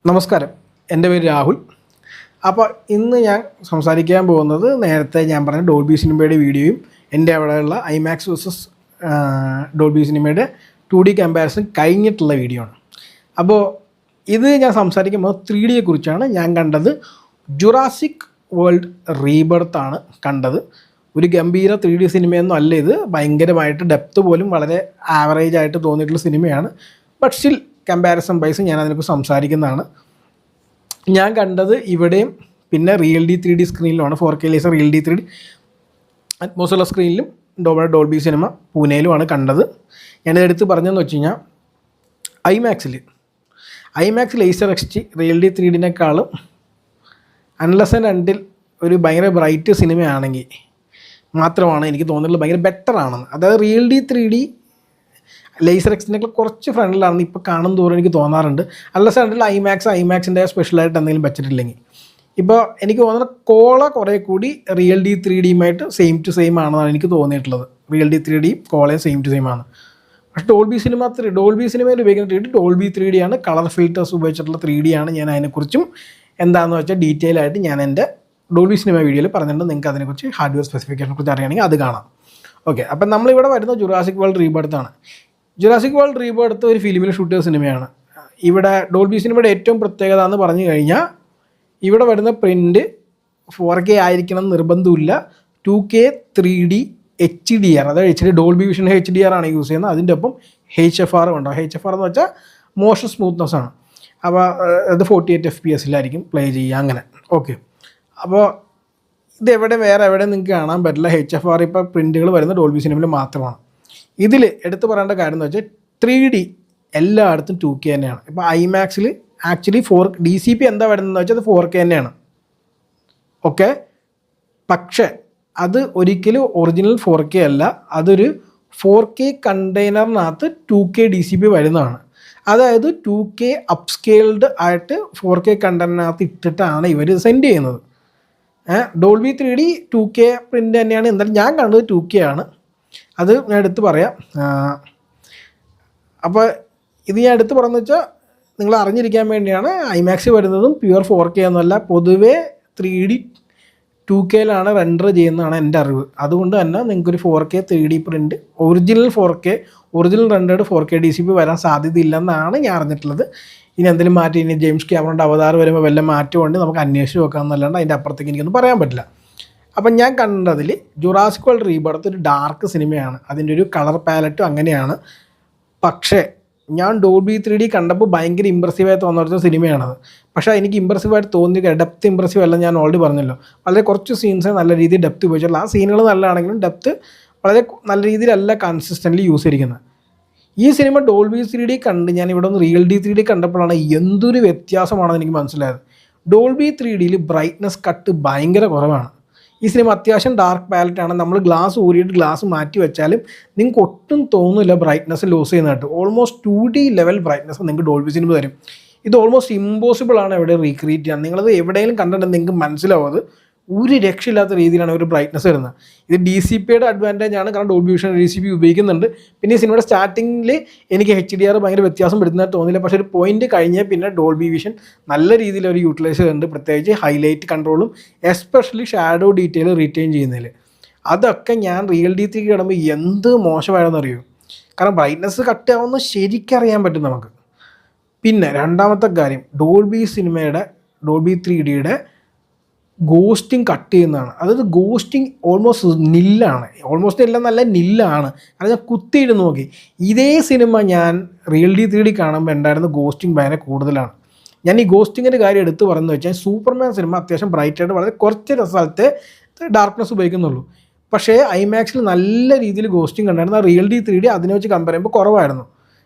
നമസ്കാരം, എൻ്റെ പേര് രാഹുൽ. അപ്പോൾ ഇന്ന് ഞാൻ സംസാരിക്കാൻ പോകുന്നത് നേരത്തെ ഞാൻ പറഞ്ഞ ഡോൾബി സിനിമയുടെ വീഡിയോയും എൻ്റെ അവിടെയുള്ള ഐമാക്സ് വേഴ്സസ് ഡോൾബി സിനിമയുടെ 2D കമ്പാരിസൺ കഴിഞ്ഞിട്ടുള്ള വീഡിയോ ആണ്. അപ്പോൾ ഇത് ഞാൻ സംസാരിക്കുമ്പോൾ 3D കുറിച്ചാണ്. ഞാൻ കണ്ടത് ജുറാസിക് വേൾഡ് റീബർത്താണ് കണ്ടത്. ഒരു ഗംഭീര 3D സിനിമയൊന്നും അല്ല ഇത്. ഭയങ്കരമായിട്ട് ഡെപ്ത് പോലും വളരെ ആവറേജ് ആയിട്ട് തോന്നിയിട്ടുള്ള സിനിമയാണ്. ബട്ട് സ്റ്റിൽ കമ്പാരിസൺ വൈസ് ഞാൻ അതിനെക്കുറിച്ച് സംസാരിക്കുന്നതാണ്. ഞാൻ കണ്ടത് ഇവിടെയും പിന്നെ റിയൽ ഡി 3D സ്ക്രീനിലുമാണ്. 4K laser Real D 3D atmosphere സ്ക്രീനിലും ഡോൾബി സിനിമ പൂനെയിലുമാണ് കണ്ടത്. ഞാനിത് എടുത്ത് പറഞ്ഞതെന്ന് വെച്ച് കഴിഞ്ഞാൽ ഐമാക്സ് ലേസർ എക്സ്റ്റി റിയൽ ഡി 3Dനേക്കാളും അൺലെസ് ആൻഡ് അണ്ടിൽ ഒരു ഭയങ്കര ബ്രൈറ്റ് സിനിമയാണെങ്കിൽ മാത്രമാണ് എനിക്ക് തോന്നുന്നത് ഭയങ്കര ബെറ്റർ ആണെന്ന്. അതായത് റിയൽ ഡി 3D ലേസർ എക്സിനൊക്കെ കുറച്ച് ഫ്രണ്ടിലാണെന്ന് ഇപ്പോൾ കാണും തോറും എനിക്ക് തോന്നാറുണ്ട്. അൺലെസ് ആൻഡിൽ ഐമാക്സിൻ്റെ സ്പെഷ്യലായിട്ട് എന്തെങ്കിലും വെച്ചിട്ടില്ലെങ്കിൽ. ഇപ്പോൾ എനിക്ക് തോന്നുന്നത് കോള കുറേ കൂടി റിയൽ ഡി 3Dയുമായിട്ട് സെയിം ടു സെയിം ആണെന്നാണ് എനിക്ക് തോന്നിയിട്ടുള്ളത്. റിയൽ ഡി 3D കോളയും സെയിം ടു സെയിം ആണ്. പക്ഷേ ഡോൾബി സിനിമയിൽ ഉപയോഗിക്കുന്ന 3D ഡോൾബി 3D ആണ്. കളർ ഫിൽറ്റേഴ്സ് ഉപയോഗിച്ചിട്ടുള്ള 3D ആണ്. ഞാൻ അതിനെക്കുറിച്ചും എന്താണെന്ന് വെച്ചാൽ ഡീറ്റെയിൽ ആയിട്ട് ഞാൻ എൻ്റെ ഡോൾബി സിനിമ വീഡിയോയിൽ പറഞ്ഞിട്ടുണ്ട്. നിങ്ങൾക്ക് അതിനെക്കുറിച്ച് ഹാർഡ്വെയർ സ്പെസിഫിക്കേഷനെ കുറിച്ച് അറിയണമെങ്കിൽ അത് കാണാം. ഓക്കെ, അപ്പം നമ്മളിവിടെ വരുന്ന ജുറാസിക് വേൾഡ് റീബർത്താണ്. ജുറാസിക് വേൾഡ് റീബർത്ത് ഒരു ഫിലിമിൽ ഷൂട്ട് ചെയ്ത സിനിമയാണ്. ഇവിടെ ഡോൾബി സിനിമയുടെ ഏറ്റവും പ്രത്യേകത എന്ന് പറഞ്ഞു കഴിഞ്ഞാൽ ഇവിടെ വരുന്ന പ്രിൻ്റ് 4K ആയിരിക്കണം നിർബന്ധമില്ല. 2K 3D HDR, അതായത് HD ഡോൾബി വിഷൻ HDR ആണ് യൂസ് ചെയ്യുന്നത്. അതിൻ്റെ ഒപ്പം HFR ഉണ്ടാവും. HFR എന്ന് വെച്ചാൽ മോഷൻ സ്മൂത്ത്നെസ് ആണ്. അപ്പോൾ അത് 48 FPS പ്ലേ ചെയ്യുക അങ്ങനെ. ഓക്കെ, അപ്പോൾ ഇതെവിടെ വേറെ എവിടെ നിങ്ങൾക്ക് കാണാൻ പറ്റില്ല. HFR ഇപ്പോൾ പ്രിൻറ്റുകൾ വരുന്ന ഡോൾബി സിനിമയിൽ മാത്രമാണ്. ഇതിൽ എടുത്ത് പറയേണ്ട കാര്യം എന്ന് വെച്ചാൽ 3D എല്ലായിടത്തും 2K തന്നെയാണ്. ഇപ്പോൾ ഐമാക്സിൽ ആക്ച്വലി DCP എന്താ വരുന്നതെന്ന് വെച്ചാൽ അത് 4K തന്നെയാണ്. ഓക്കെ, പക്ഷേ അത് ഒരിക്കലും ഒറിജിനൽ 4K അല്ല. അതൊരു 4K കണ്ടെയ്നറിനകത്ത് 2K DCP വരുന്നതാണ്. അതായത് 2K അപ്സ്കെയിൽഡ് ആയിട്ട് 4K കണ്ടെയ്നറിനകത്ത് ഇട്ടിട്ടാണ് ഇവർ സെൻഡ് ചെയ്യുന്നത്. ഡോൾബി 3D 2K പ്രിൻ്റ് തന്നെയാണ്. എന്തായാലും ഞാൻ കണ്ടത് 2K ആണ്. അത് ഞാൻ എടുത്ത് പറയാം. അപ്പോൾ ഇത് ഞാൻ എടുത്ത് പറയുന്നത് വെച്ചാൽ നിങ്ങൾ അറിഞ്ഞിരിക്കാൻ വേണ്ടിയാണ്. ഐമാക്സ് വരുന്നതും പ്യുവർ 4K ഒന്നുമല്ല. പൊതുവേ 3D 2Kയിലാണ് റെൻഡർ ചെയ്യുന്നതാണ് എൻ്റെ അറിവ്. അതുകൊണ്ട് തന്നെ നിങ്ങൾക്കൊരു 4K 3D print original rendered 4K DCP വരാൻ സാധ്യതയില്ലെന്നാണ് ഞാൻ അറിഞ്ഞിട്ടുള്ളത്. ഇനി എന്തെങ്കിലും മാറ്റി ഇനി ജെയിംസ് ക്യാമറയുടെ അവതാർ വരുമ്പോൾ വല്ല മാറ്റമുണ്ട് നമുക്ക് അന്വേഷിച്ച് നോക്കാമെന്നല്ലാണ്ട് അതിൻ്റെ അപ്പുറത്തേക്ക് എനിക്കൊന്നും പറയാൻ പറ്റില്ല. അപ്പം ഞാൻ കണ്ടതിൽ ജുറാസിക് വേൾഡ് റീബർത്ത് ഒരു ഡാർക്ക് സിനിമയാണ്. അതിൻ്റെ ഒരു കളർ പാലറ്റും അങ്ങനെയാണ്. പക്ഷേ ഞാൻ ഡോൾബി 3D കണ്ടപ്പോൾ ഭയങ്കര ഇമ്പ്രസീവായി തോന്നുന്ന സിനിമയാണത്. പക്ഷേ എനിക്ക് ഇമ്പ്രസീവായിട്ട് തോന്നിയ ഡെപ്ത് ഇമ്പ്രസീവ് അല്ല. ഞാൻ ഓൾറെഡി പറഞ്ഞല്ലോ, വളരെ കുറച്ച് സീൻസ് നല്ല രീതിയിൽ ഡെപ്ത് ഉപയോഗിച്ചിട്ടുള്ള. ആ സീനുകൾ നല്ലതാണെങ്കിലും ഡെപ്ത് വളരെ നല്ല രീതിയിലല്ല കൺസിസ്റ്റൻ്റ്ലി യൂസ് ചെയ്തിരിക്കുന്നത്. ഈ സിനിമ ഡോൾബി 3D കണ്ട് ഞാൻ ഇവിടെ ഒന്ന് റിയൽ ഡി 3D കണ്ടപ്പോഴാണ് എന്തൊരു വ്യത്യാസമാണെന്ന് എനിക്ക് മനസ്സിലായത്. ഡോൾബി 3Dയിൽ ബ്രൈറ്റ്നസ് കട്ട് ഭയങ്കര കുറവാണ്. ഈ സിനിമ അത്യാവശ്യം ഡാർക്ക് പാലറ്റാണ്. നമ്മൾ ഗ്ലാസ് ഊരിയിട്ട് ഗ്ലാസ് മാറ്റി വെച്ചാലും നിങ്ങൾക്ക് ഒട്ടും തോന്നില്ല ബ്രൈറ്റ്നസ് ലോസ് ചെയ്യുന്നതായിട്ട്. ഓൾമോസ്റ്റ് 2D ലെവൽ ബ്രൈറ്റ്നസ് നിങ്ങൾക്ക് ഡോൾബി സിനിമ തരും. ഇത് ഓൾമോസ്റ്റ് ഇമ്പോസിബിൾ ആണ് എവിടെ റീക്രിയേറ്റ് ചെയ്യാൻ. നിങ്ങളത് എവിടെയെങ്കിലും കണ്ടിട്ടുണ്ടെങ്കിൽ നിങ്ങൾക്ക് മനസ്സിലാവും അത് ഒരു രക്ഷയില്ലാത്ത രീതിയിലാണ് ഒരു ബ്രൈറ്റ്നസ് വരുന്നത്. ഇത് DCPയുടെ അഡ്വാൻറ്റേജ് ആണ്. കാരണം ഡോൾബി വിഷൻ DCP ഉപയോഗിക്കുന്നുണ്ട്. പിന്നെ ഈ സിനിമയുടെ സ്റ്റാർട്ടിങ്ങിൽ എനിക്ക് HDR ഭയങ്കര വ്യത്യാസം വരുന്നതായിട്ട് തോന്നില്ല. പക്ഷേ ഒരു പോയിന്റ് കഴിഞ്ഞാൽ പിന്നെ ഡോൾബി വിഷൻ നല്ല രീതിയിൽ ഒരു യൂട്ടിലൈസ് ചെയ്യുന്നുണ്ട്. പ്രത്യേകിച്ച് ഹൈലൈറ്റ് കൺട്രോളും എസ്പെഷ്യലി ഷാഡോ ഡീറ്റെയിൽ റീറ്റെയിൻ ചെയ്യുന്നതിൽ. അതൊക്കെ ഞാൻ റിയൽ ഡി 3D കാണുമ്പോൾ എന്ത് മോശമായെന്ന് അറിയൂ. കാരണം ബ്രൈറ്റ്നസ് കട്ട് ആവുമെന്ന് ശരിക്കറിയാൻ പറ്റും നമുക്ക്. പിന്നെ രണ്ടാമത്തെ കാര്യം, ഡോൾബി 3Dയുടെ ഗോസ്റ്റിംഗ് കട്ട് ചെയ്യുന്നതാണ്. അതായത് ഗോസ്റ്റിംഗ് ഓൾമോസ്റ്റ് നില്ലാണ്. ഓൾമോസ്റ്റ് നില്ലെന്നല്ല, നില്ലാണ്. അത് ഞാൻ കുത്തിയിട്ട് നോക്കി. ഇതേ സിനിമ ഞാൻ റിയൽ ഡി 3D കാണുമ്പോൾ ഉണ്ടായിരുന്ന ഗോസ്റ്റിംഗ് ഭയങ്കര കൂടുതലാണ്. ഞാൻ ഈ ഗോസ്റ്റിങ്ങിൻ്റെ കാര്യം എടുത്ത് പറഞ്ഞു വെച്ചാൽ സൂപ്പർമാൻ സിനിമ അത്യാവശ്യം ബ്രൈറ്റായിട്ട് വളരെ കുറച്ച് സ്ഥലത്തെ ഡാർക്ക്നെസ് ഉപയോഗിക്കുന്നുള്ളൂ. പക്ഷേ ഐമാക്സിൽ നല്ല രീതിയിൽ ഗോസ്റ്റിംഗ് കണ്ടായിരുന്നു. റിയൽ ഡി 3D അതിനെ വെച്ച് കമ്പയർ ചെയ്യുമ്പോൾ കുറവായിരുന്നു.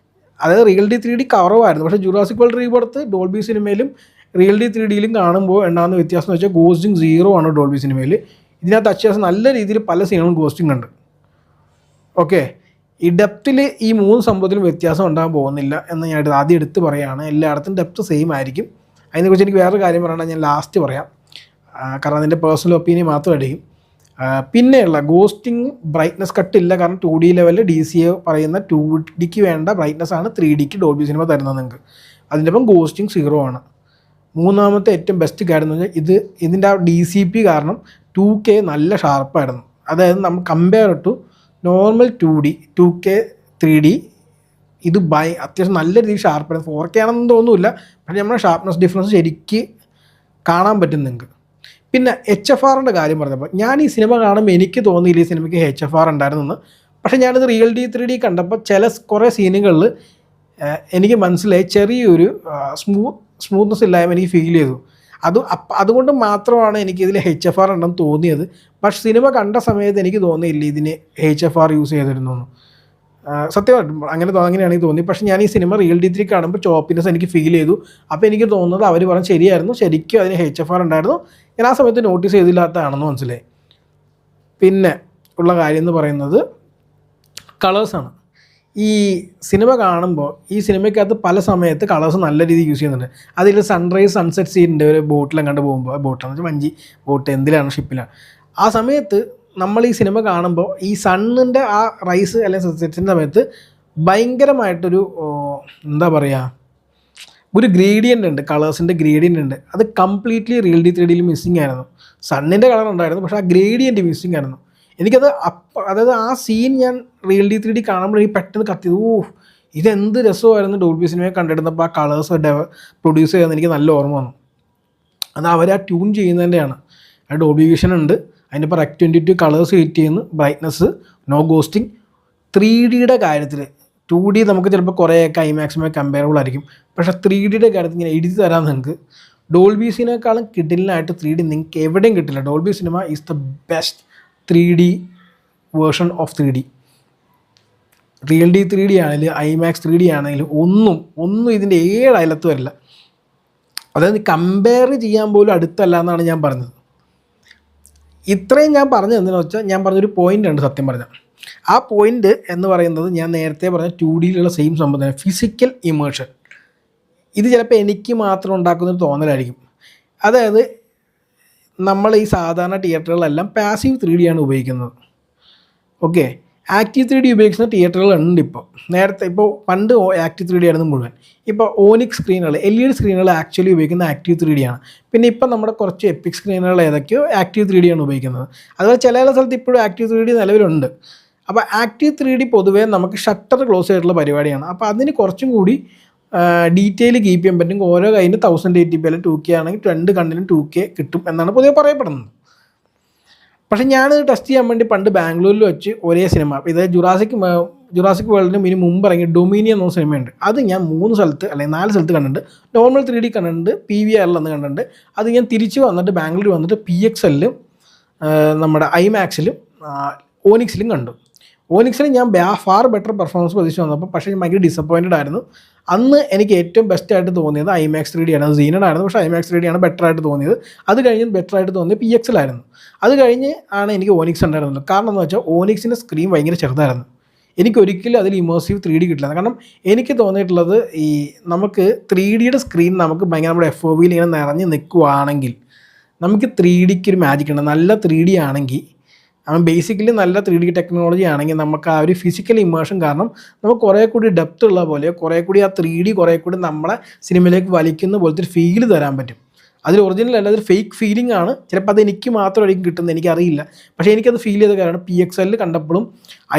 അതായത് റിയൽ ഡി 3D കുറവായിരുന്നു. പക്ഷേ ജുറാസിക് വേൾഡ് റീബർത്ത് ഡോൾബി സിനിമയിലും റിയൽ ഡി 3Dയിലും കാണുമ്പോൾ ഉണ്ടാകുന്ന വ്യത്യാസം എന്ന് വെച്ചാൽ ഗോസ്റ്റിംഗ് 0 ആണ് ഡോൾബി സിനിമയിൽ. ഇതിനകത്ത് അത്യാവശ്യം നല്ല രീതിയിൽ പല സീനുകളും ഗോസ്റ്റിംഗ് ഉണ്ട്. ഓക്കെ, ഈ ഡെപ്തിൽ ഈ 3 സംഭവത്തിലും വ്യത്യാസം ഉണ്ടാകാൻ പോകുന്നില്ല എന്ന് ഞാൻ ആദ്യം എടുത്ത് പറയുകയാണ്. എല്ലായിടത്തും ഡെപ്ത് സെയിം ആയിരിക്കും. അതിനെക്കുറിച്ച് എനിക്ക് വേറൊരു കാര്യം പറയണം, ഞാൻ ലാസ്റ്റ് പറയാം. കാരണം അതിൻ്റെ പേഴ്സണൽ ഒപ്പീനിയൻ മാത്രമായിരിക്കും. പിന്നെയുള്ള ഗോസ്റ്റിംഗ് ബ്രൈറ്റ്നസ് കട്ടില്ല. കാരണം 2D ലെവലിൽ DCA പറയുന്ന 2Dക്ക് വേണ്ട ബ്രൈറ്റ്നസ് ആണ് 3Dക്ക് ഡോൾബി സിനിമ തരുന്നത് നിങ്ങൾക്ക്. അതിൻ്റെ ഒപ്പം ഗോസ്റ്റിംഗ് 0 ആണ്. മൂന്നാമത്തെ ഏറ്റവും ബെസ്റ്റ് കാര്യം എന്ന് പറഞ്ഞാൽ ഇതിൻ്റെ ആ DCP കാരണം 2K നല്ല ഷാർപ്പായിരുന്നു. അതായത് നമ്മൾ compare to normal 2D 2K 3D ഇത് അത്യാവശ്യം നല്ല രീതിയിൽ ഷാർപ്പായിരുന്നു. 4K ആണെന്ന് തോന്നുന്നില്ല, പക്ഷേ നമ്മുടെ ഷാർപ്പ്നെസ് ഡിഫറൻസ് ശരിക്ക് കാണാൻ പറ്റും നിങ്ങൾക്ക്. പിന്നെ HFRൻ്റെ കാര്യം പറഞ്ഞപ്പോൾ ഞാൻ ഈ സിനിമ കാണുമ്പോൾ എനിക്ക് തോന്നിയില്ല ഈ സിനിമയ്ക്ക് HFR ഉണ്ടായിരുന്നെന്ന്. പക്ഷേ ഞാനിത് Real-D 3D കണ്ടപ്പോൾ കുറേ സീനുകളിൽ എനിക്ക് മനസ്സിലായി ചെറിയൊരു സ്മൂത്ത്നെസ് ഇല്ലായ്മ എനിക്ക് ഫീൽ ചെയ്തു. അതുകൊണ്ട് മാത്രമാണ് എനിക്കിതിൽ HFR ഉണ്ടെന്ന് തോന്നിയത്. പക്ഷേ സിനിമ കണ്ട സമയത്ത് എനിക്ക് തോന്നിയില്ല ഇതിന് HFR യൂസ് ചെയ്തിരുന്നു. സത്യമായിട്ടും അങ്ങനെയാണെങ്കിൽ തോന്നി. പക്ഷേ ഞാൻ ഈ സിനിമ Real-D 3 കാണുമ്പോൾ ചോപ്പിനെസ് എനിക്ക് ഫീൽ ചെയ്തു. അപ്പോൾ എനിക്ക് തോന്നുന്നത് അവർ പറഞ്ഞ് ശരിയായിരുന്നു, ശരിക്കും അതിന് HFR ഉണ്ടായിരുന്നു. ഞാൻ ആ സമയത്ത് നോട്ടീസ് ചെയ്തില്ലാത്തതാണെന്ന് മനസ്സിലായി. പിന്നെ ഉള്ള കാര്യം എന്ന് പറയുന്നത് കളേഴ്സാണ്. ഈ സിനിമ കാണുമ്പോൾ ഈ സിനിമയ്ക്കകത്ത് പല സമയത്ത് കളേഴ്സ് നല്ല രീതിയിൽ യൂസ് ചെയ്യുന്നുണ്ട്. അതിൽ സൺറൈസ് സൺസെറ്റ് സീനിൻ്റെ ഒരു ബോട്ടിലെങ്ങാണ്ട് പോകുമ്പോൾ, ബോട്ടെന്ന് വെച്ചാൽ വഞ്ചി ബോട്ട് എന്തിലാണ് ഷിപ്പിലാണ്, ആ സമയത്ത് നമ്മൾ ഈ സിനിമ കാണുമ്പോൾ ഈ സണ്ണിൻ്റെ ആ റൈസ് അല്ലെങ്കിൽ സൺസെറ്റിൻ്റെ സമയത്ത് ഭയങ്കരമായിട്ടൊരു എന്താ പറയുക, ഒരു ഗ്രേഡിയൻ്റ് ഉണ്ട്, കളേഴ്സിൻ്റെ ഗ്രേഡിയൻ്റ് ഉണ്ട്. അത് കംപ്ലീറ്റ്ലി Real-D 3Dയിൽ മിസ്സിങ് ആയിരുന്നു. സണ്ണിൻ്റെ കളർ ഉണ്ടായിരുന്നു, പക്ഷേ ആ ഗ്രേഡിയൻ്റ് മിസ്സിങ് ആയിരുന്നു. എനിക്കത് അതായത് ആ സീൻ ഞാൻ Real-D 3D കാണുമ്പോൾ എനിക്ക് പെട്ടെന്ന് കത്തിയത്, ഇതെന്ത് രസമായിരുന്നു ഡോൾബി സിനിമയെ കണ്ടിരുന്നപ്പോൾ ആ കളേഴ്സ് പ്രൊഡ്യൂസ് ചെയ്യുന്നത് എനിക്ക് നല്ല ഓർമ്മ വന്നു. അത് അവർ ആ ട്യൂൺ ചെയ്യുന്നതിൻ്റെയാണ്. ആ ഡോൾബി വിഷൻ ഉണ്ട്, അതിൻ്റെ ഇപ്പോൾ Rec 22 കളേഴ്സ് ഹിറ്റ് ചെയ്യുന്നു, ബ്രൈറ്റ്നസ്, നോ ഗോസ്റ്റിംഗ്. 3Dയുടെ കാര്യത്തിൽ 2D നമുക്ക് ചിലപ്പോൾ കുറേയൊക്കെ IMAX-മായി കമ്പയറബിൾ ആയിരിക്കും. പക്ഷേ 3Dയുടെ കാര്യത്തിൽ ഇങ്ങനെ എഴുതി തരാൻ നിങ്ങൾക്ക് ഡോൾബി സിനിമയെക്കാളും കിടിലനായിട്ട് 3D നിങ്ങൾക്ക് എവിടെയും കിട്ടില്ല. Dolby cinema is the best 3D version of 3D. Real-D 3D ആണെങ്കിലും IMAX 3D ആണെങ്കിലും ഒന്നും ഇതിൻ്റെ 7 അയലത്ത് വരില്ല. അതായത് കമ്പയർ ചെയ്യാൻ പോലും അടുത്തല്ല എന്നാണ് ഞാൻ പറഞ്ഞത്. ഇത്രയും ഞാൻ പറഞ്ഞത് എന്തിനാണെന്ന് വെച്ചാൽ, ഞാൻ പറഞ്ഞൊരു പോയിൻ്റ് ഉണ്ട് സത്യം പറഞ്ഞാൽ. ആ പോയിൻ്റ് എന്ന് പറയുന്നത് ഞാൻ നേരത്തെ പറഞ്ഞ 2Dയിലുള്ള സെയിം സംഭവം തന്നെ, ഫിസിക്കൽ ഇമേർഷൻ. ഇത് ചിലപ്പോൾ എനിക്ക് മാത്രം ഉണ്ടാക്കുന്നൊരു തോന്നലായിരിക്കും. അതായത് നമ്മൾ ഈ സാധാരണ തിയേറ്ററുകളെല്ലാം പാസീവ് 3D ആണ് ഉപയോഗിക്കുന്നത്. ഓക്കെ, ആക്റ്റീവ് 3D ഉപയോഗിക്കുന്ന തിയേറ്ററുകളുണ്ട് ഇപ്പോൾ. ഇപ്പോൾ പണ്ട് ആക്റ്റീവ് 3D ആയിരുന്നു മുഴുവൻ. ഇപ്പോൾ ഓനിക് സ്ക്രീനുകൾ, LED സ്ക്രീനുകൾ ആക്ച്വലി ഉപയോഗിക്കുന്ന ആക്റ്റീവ് 3D ആണ്. പിന്നെ ഇപ്പം നമ്മുടെ കുറച്ച് എപ്പിക് സ്ക്രീനുകൾ ഏതൊക്കെയോ ആക്റ്റീവ് 3D ആണ് ഉപയോഗിക്കുന്നത്. അതുപോലെ ചില സ്ഥലത്ത് ഇപ്പോഴും ആക്റ്റീവ് 3D നിലവിലുണ്ട്. അപ്പോൾ ആക്റ്റീവ് 3D പൊതുവേ നമുക്ക് ഷട്ടർ ക്ലോസ് ആയിട്ടുള്ള പരിപാടിയാണ്. അപ്പോൾ അതിന് കുറച്ചും കൂടി ഡീറ്റെയിൽ കീപ്പ് ചെയ്യാൻ പറ്റും. ഓരോ കയ്യിന് 1080p അല്ലെങ്കിൽ 2K ആണെങ്കിൽ 2 കണ്ണിനും 2K കിട്ടും എന്നാണ് പൊതുവെ പറയപ്പെടുന്നത്. പക്ഷേ ഞാനത് ടെസ്റ്റ് ചെയ്യാൻ വേണ്ടി പണ്ട് ബാംഗ്ലൂരിൽ വെച്ച് ഒരേ സിനിമ, ഇത് ജുറാസിക് വേൾഡിന് മുമ്പ് ഇറങ്ങിയ ഡൊമീനിയൻ എന്ന സിനിമയുണ്ട്. അത് ഞാൻ 3 സ്ഥലത്ത് അല്ലെങ്കിൽ 4 സ്ഥലത്ത് കണ്ടിട്ടുണ്ട്. നോർമൽ 3D കണ്ടിട്ടുണ്ട്, PVR എന്ന് കണ്ടിട്ടുണ്ട്. അത് ഞാൻ തിരിച്ച് വന്നിട്ട് ബാംഗ്ലൂർ വന്നിട്ട് PXL-ലും നമ്മുടെ IMAX-ലും ഓനിക്സിലും കണ്ടു. ഓനിക്സിൽ ഞാൻ ഫാർ ബെറ്റർ പെർഫോമൻസ് പ്രതീക്ഷിച്ച് വന്നപ്പോൾ പക്ഷേ ഞാൻ ഭയങ്കര ഡിസപ്പോയിൻറ്റഡ് ആയിരുന്നു. അന്ന് എനിക്ക് ഏറ്റവും ബെസ്റ്റായിട്ട് തോന്നിയത് IMAX 3D ആണ്. അത് സീനഡ് ആയിരുന്നു, പക്ഷേ IMAX 3D ആണ് ബെറ്റർ ആയിട്ട് തോന്നിയത്. അത് കഴിഞ്ഞ് ബെറ്റർ ആയിട്ട് തോന്നിയത് PXL ആയിരുന്നു. അത് കഴിഞ്ഞ് ആണ് എനിക്ക് ഓനിക്സ് ഉണ്ടായിരുന്നത്. കാരണം എന്ന് വെച്ചാൽ ഓനിക്സിൻ്റെ സ്ക്രീൻ ഭയങ്കര ചെറുതായിരുന്നു. എനിക്കൊരിക്കലും അതിൽ ഇമേഴ്സീവ് 3D കിട്ടില്ല. കാരണം എനിക്ക് തോന്നിയിട്ടുള്ളത് ഈ നമുക്ക് 3Dയുടെ സ്ക്രീൻ നമുക്ക് ഭയങ്കര നമ്മുടെ FOVയിൽ ഇങ്ങനെ നിറഞ്ഞ് നിൽക്കുവാണെങ്കിൽ നമുക്ക് 3Dക്ക് ഒരു മാജിക് ഉണ്ട്. നല്ല 3D ആണെങ്കിൽ ബേസിക്കലി നല്ല 3D ടെക്നോളജി ആണെങ്കിൽ നമുക്ക് ആ ഒരു ഫിസിക്കൽ ഇമേർഷൻ കാരണം നമുക്ക് കുറേ കൂടി ഡെപ്ത് ഉള്ള പോലെ, കുറേ കൂടി ആ 3D കുറേ കൂടി നമ്മളെ സിനിമയിലേക്ക് വലിക്കുന്ന പോലത്തെ ഒരു ഫീൽ തരാൻ പറ്റും. അതിൽ ഒറിജിനൽ അല്ല, അതൊരു ഫേക്ക് ഫീലിംഗ് ആണ്. ചിലപ്പോൾ അത് എനിക്ക് മാത്രമായിരിക്കും കിട്ടുന്നത്, എനിക്കറിയില്ല. പക്ഷേ എനിക്കത് ഫീൽ ചെയ്ത കാരണം PXL കണ്ടപ്പോഴും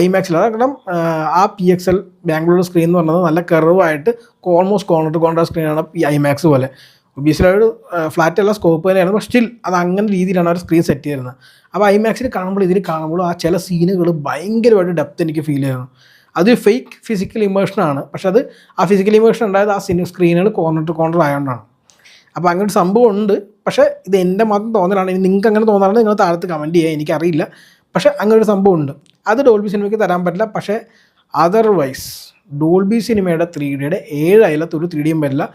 IMAX-ൽ, കാരണം ആ PXL ബാംഗ്ലൂർ സ്ക്രീൻ എന്ന് പറഞ്ഞത് നല്ല കർവായിട്ട് ഓൾമോസ്റ്റ് കോർണർ സ്ക്രീനാണ് IMAX പോലെ. ഒബിയസ്ലി ഒരു ഫ്ലാറ്റ് അല്ല, സ്കോപ്പ് തന്നെയാണ്. പക്ഷേ സ്റ്റിൽ അത് അങ്ങനെ രീതിയിലാണ് അവർ സ്ക്രീൻ സെറ്റ് ചെയ്യുന്നത്. അപ്പോൾ IMAX-ൽ കാണുമ്പോൾ ഇതിൽ കാണുമ്പോൾ ആ ചില സീനുകൾ ഭയങ്കരമായിട്ട് ഡെപ്ത് എനിക്ക് ഫീൽ ചെയ്യുന്നു. അത് ഫേക്ക് ഫിസിക്കൽ ഇമേഷനാണ്. പക്ഷെ അത് ആ ഫിസിക്കൽ ഇമേഷൻ ഉണ്ടായത് ആ സ്ക്രീനുകൾ കോർണർ ടു കോർണർ ആയതുകൊണ്ടാണ്. അപ്പോൾ അങ്ങനെ ഒരു സംഭവം ഉണ്ട്. പക്ഷേ ഇത് എൻ്റെ മാത്രം തോന്നലാണ്. ഇനി നിങ്ങൾക്ക് അങ്ങനെ തോന്നാറുണ്ട് നിങ്ങൾ താഴത്ത് കമൻറ്റ് ചെയ്യുക, എനിക്കറിയില്ല. പക്ഷേ അങ്ങനെ ഒരു സംഭവം ഉണ്ട്. അത് ഡോൾബി സിനിമയ്ക്ക് തരാൻ പറ്റില്ല. പക്ഷേ അതർവൈസ് ഡോൾബി സിനിമയുടെ 3Dയുടെ 7 അയലത്തൊരു 3Dയും വരില്ല.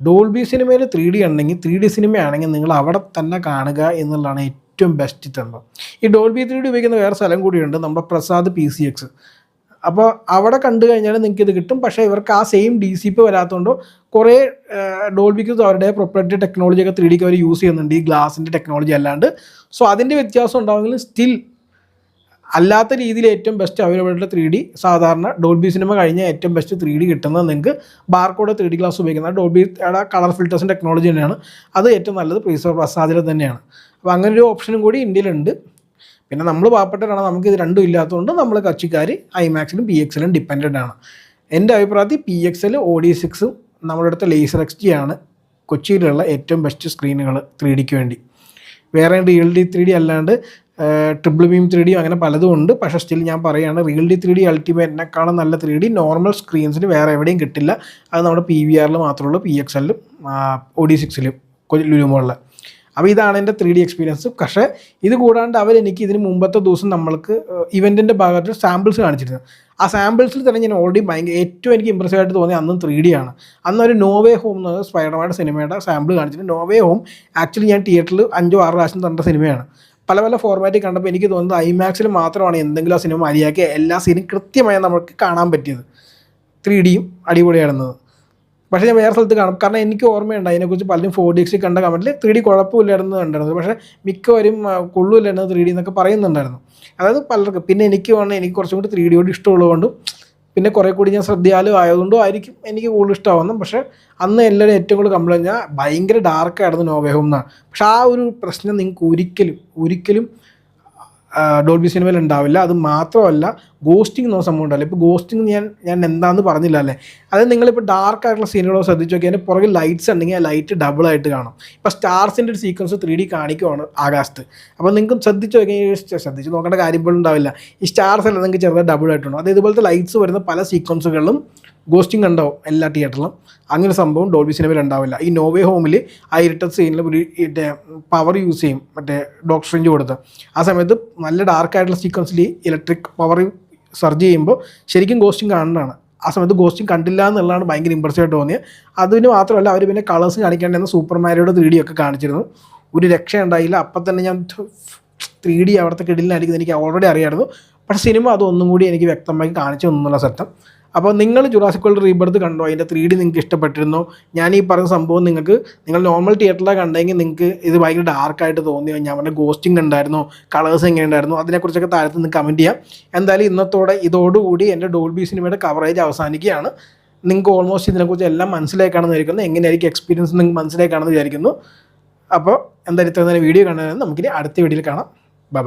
ഡോൾബി സിനിമയിൽ 3D ഉണ്ടെങ്കിൽ 3D സിനിമയാണെങ്കിൽ നിങ്ങൾ അവിടെ തന്നെ കാണുക എന്നുള്ളതാണ് ഏറ്റവും ബെസ്റ്റ് സംഭവം. ഈ ഡോൾബി 3D ഉപയോഗിക്കുന്ന വേറെ സ്ഥലം കൂടിയുണ്ട്, നമ്മുടെ പ്രസാദ് PCX. അപ്പോൾ അവിടെ കണ്ടു കഴിഞ്ഞാൽ നിങ്ങൾക്ക് ഇത് കിട്ടും. പക്ഷേ ഇവർക്ക് ആ സെയിം DCP വരാത്തതുകൊണ്ട് കുറേ ഡോൾബിക്ക് അവരുടെ പ്രൊപ്പറേറ്ററി ടെക്നോളജിയൊക്കെ 3Dക്ക് അവർ യൂസ് ചെയ്യുന്നുണ്ട്, ഈ ഗ്ലാസിൻ്റെ ടെക്നോളജി അല്ലാണ്ട്. സോ അതിൻ്റെ വ്യത്യാസം ഉണ്ടാവുമെങ്കിലും സ്റ്റിൽ അല്ലാത്ത രീതിയിൽ ഏറ്റവും ബെസ്റ്റ് അവൈലബിൾ ആയിട്ടുള്ള 3D സാധാരണ ഡോൾബി സിനിമ കഴിഞ്ഞ ഏറ്റവും ബെസ്റ്റ് 3D കിട്ടുന്നത് നിങ്ങൾക്ക് ബാർകോഡ് 3D ഗ്ലാസ് ഉപയോഗിക്കുന്ന ഡോൾബിയുടെ കളർ ഫിൽറ്റേഴ്സിൻ്റെ ടെക്നോളജി തന്നെയാണ്. അത് ഏറ്റവും നല്ലത് പ്രസാദിൽ തന്നെയാണ്. അപ്പോൾ അങ്ങനെ ഒരു ഓപ്ഷനും കൂടി ഇന്ത്യയിലുണ്ട്. പിന്നെ നമ്മൾ പാവപ്പെട്ടവരാണ്, നമുക്ക് ഇത് രണ്ടും ഇല്ലാത്തതുകൊണ്ട് നമ്മൾ കച്ചിക്കാർ ഐമാക്സിലും PXലും ഡിപ്പെൻഡൻ്റ് ആണ്. എൻ്റെ അഭിപ്രായത്തിൽ PXL OD6 നമ്മുടെ അടുത്ത ലേസർ XT ആണ് കൊച്ചിയിലുള്ള ഏറ്റവും ബെസ്റ്റ് സ്ക്രീനുകൾ 3Dക്ക് വേണ്ടി. വേറെ RealD 3D അല്ലാണ്ട് ട്രിപ്പിൾ ബീം 3D അങ്ങനെ പലതും ഉണ്ട്. പക്ഷേ സ്റ്റിൽ ഞാൻ പറയുകയാണ് RealD 3D അൾട്ടിമേറ്റിനെക്കാളും നല്ല 3D നോർമൽ സ്ക്രീൻസിന് വേറെ എവിടെയും കിട്ടില്ല. അത് നമ്മുടെ PVRൽ മാത്രമേ ഉള്ളൂ, PXLലും OD6ലും ലുലുമോളിൽ. അപ്പോൾ ഇതാണ് എൻ്റെ 3D എക്സ്പീരിയൻസ്. പക്ഷേ ഇത് കൂടാണ്ട് എനിക്ക് ഇതിന് മുമ്പത്തെ ദിവസം നമ്മൾക്ക് ഇവൻറ്റിൻ്റെ ഭാഗത്ത് സാമ്പിൾസ് കാണിച്ചിരുന്നു. ആ സാമ്പിൾസിൽ തന്നെ ഞാൻ ഓൾറെഡി ഏറ്റവും എനിക്ക് ഇമ്പ്രസീവ് ആയിട്ട് തോന്നി അന്നും 3D ആണ്. അന്ന് ഒരു നോവേ ഹോം എന്നത് സ്പൈഡർമാൻ്റെ സിനിമയുടെ സാമ്പിൾ കാണിച്ചിട്ട്, നോവേ ഹോം ആക്ച്വലി ഞാൻ തിയേറ്ററിൽ 5-6 പ്രാവശ്യം കണ്ട സിനിമയാണ്. പല പല ഫോർമാറ്റിൽ കണ്ടപ്പോൾ എനിക്ക് തോന്നുന്നത് ഐമാക്സിൽ മാത്രമാണ് എന്തെങ്കിലും ആ സിനിമ മര്യാദയ്ക്ക് എല്ലാ സീനും കൃത്യമായി നമുക്ക് കാണാൻ പറ്റിയത്, 3Dയും അടിപൊളിയായിരുന്നത്. പക്ഷേ ഞാൻ വേറെ സ്ഥലത്ത് കാണും, കാരണം എനിക്ക് ഓർമ്മയുണ്ട് അതിനെക്കുറിച്ച് പലരും 4DX കണ്ട കമൻറ്റിൽ 3D കുഴപ്പമില്ലായിരുന്നു കണ്ടിരുന്നത്. പക്ഷേ മിക്കവരും കൊള്ളുമില്ലായിരുന്നു 3D എന്നൊക്കെ പറയുന്നുണ്ടായിരുന്നു. അതായത് പലർക്കും. പിന്നെ എനിക്ക് കുറച്ചും കൂടി 3Dയോട് ഇഷ്ടമുള്ളതുകൊണ്ടും പിന്നെ കുറേ കൂടി ഞാൻ ശ്രദ്ധയാലും ആയതുകൊണ്ടും ആയിരിക്കും എനിക്ക് കൂടുതൽ ഇഷ്ടമാവുന്നത്. പക്ഷേ അന്ന് എല്ലാവരും ഏറ്റവും കൂടുതൽ കംപ്ലൈൻറ്റ് ഞാൻ ഭയങ്കര ഡാർക്കായിരുന്നു നോവേ ഹോം എന്നാണ്. പക്ഷേ ആ ഒരു പ്രശ്നം നിങ്ങൾക്ക് ഒരിക്കലും ഡോൾബി സിനിമയിൽ ഉണ്ടാവില്ല. അത് മാത്രമല്ല ഗോസ്റ്റിംഗ് എന്ന സംഭവം ഉണ്ടാവില്ല. ഇപ്പോൾ ഗോസ്റ്റിംഗ് ഞാൻ എന്താണെന്ന് പറഞ്ഞില്ല അല്ലേ. അത് നിങ്ങളിപ്പോൾ ഡാർക്ക് ആയിട്ടുള്ള സീനുകളോ ശ്രദ്ധിച്ച് നോക്കി, അതിൻ്റെ പുറകിൽ ലൈറ്റ്സ് ഉണ്ടെങ്കിൽ ആ ലൈറ്റ് ഡബിൾ ആയിട്ട് കാണും. ഇപ്പോൾ സ്റ്റാർസിൻ്റെ ഒരു സീക്വൻസ് 3D കാണിക്കുവാണ് ആകാശത്ത്. അപ്പോൾ നിങ്ങൾക്ക് ശ്രദ്ധിച്ച് നോക്കേണ്ട കാര്യം പോലും ഉണ്ടാവില്ല. ഈ സ്റ്റാർസ് എല്ലാം നിങ്ങൾക്ക് ചെറുതായി ഡബിൾ ആയിട്ടുണ്ടോ. അത് ഇതുപോലത്തെ ലൈറ്റ്സ് വരുന്ന പല സീക്വൻസുകളിലും ഗോസ്റ്റിംഗ് ഉണ്ടാവും എല്ലാ തിയേറ്ററിലും. അങ്ങനെ സംഭവം ഡോൾബി സിനിമയിൽ ഉണ്ടാവില്ല. ഈ നോവേ ഹോമിൽ ആ ഇരുട്ടത്ത് സീനിൽ പവർ യൂസ് ചെയ്യും, മറ്റേ ഡോക്ടർ സ്ട്രേഞ്ച് കൊടുത്ത്. ആ സമയത്ത് നല്ല ഡാർക്കായിട്ടുള്ള സീക്വൻസിൽ ഇലക്ട്രിക് പവർ സർജ് ചെയ്യുമ്പോൾ ശരിക്കും ഗോസ്റ്റിംഗ് കാണുന്നതാണ്. ആ സമയത്ത് ഗോസ്റ്റിംഗ് കണ്ടില്ല എന്നുള്ളതാണ് ഭയങ്കര ഇമ്പ്രസീവ് ആയിട്ട് തോന്നിയത്. അതിന് മാത്രമല്ല അവർ പിന്നെ കളേഴ്സ് കാണിക്കേണ്ടെന്ന് സൂപ്പർ മാരിയോയുടെ 3D ഒക്കെ കാണിച്ചിരുന്നു. ഒരു രക്ഷ ഉണ്ടായില്ല. അപ്പം തന്നെ ഞാൻ 3D അവിടുത്തെ കിടിലിനായിരിക്കും എനിക്ക് ഓൾറെഡി അറിയാമായിരുന്നു. പക്ഷേ സിനിമ അതൊന്നും കൂടി എനിക്ക് വ്യക്തമായി കാണിച്ചു തന്നുള്ള സത്യം. അപ്പോൾ നിങ്ങൾ ജുറാസിക് വേൾഡ് റീബർത്ത് കണ്ടോ, അതിൻ്റെ 3D നിങ്ങൾക്ക് ഇഷ്ടപ്പെട്ടിരുന്നോ? ഞാൻ ഈ പറഞ്ഞ സംഭവം നിങ്ങൾ നോർമൽ തിയേറ്ററിലാണ് കണ്ടെങ്കിൽ നിങ്ങൾക്ക് ഇത് ഭയങ്കര ഡാർക്കായിട്ട് തോന്നിയോ, ഞാൻ പറഞ്ഞ ഗോസ്റ്റിംഗ് ഉണ്ടായിരുന്നോ, കളേഴ്സ് എങ്ങനെ ഉണ്ടായിരുന്നു, അതിനെക്കുറിച്ചൊക്കെ താഴത്ത് നിന്ന് കമൻറ്റ് ചെയ്യാം. എന്തായാലും ഇതോടുകൂടി എൻ്റെ ഡോൾബി സിനിമയുടെ കവറേജ് അവസാനിക്കുകയാണ്. നിങ്ങൾക്ക് ഓൾമോസ്റ്റ് ഇതിനെക്കുറിച്ച് എല്ലാം മനസ്സിലാക്കാണെന്ന് വിചാരിക്കുന്നു. എങ്ങനെയായിരിക്കും എക്സ്പീരിയൻസ് നിങ്ങൾക്ക് മനസ്സിലാക്കാണെന്ന് വിചാരിക്കുന്നു. അപ്പോൾ എന്തായാലും ഇത്ര നേരം വീഡിയോ കണ്ടതെന്ന് നമുക്കിനി അടുത്ത വീഡിയോയിൽ കാണാം. ബൈ.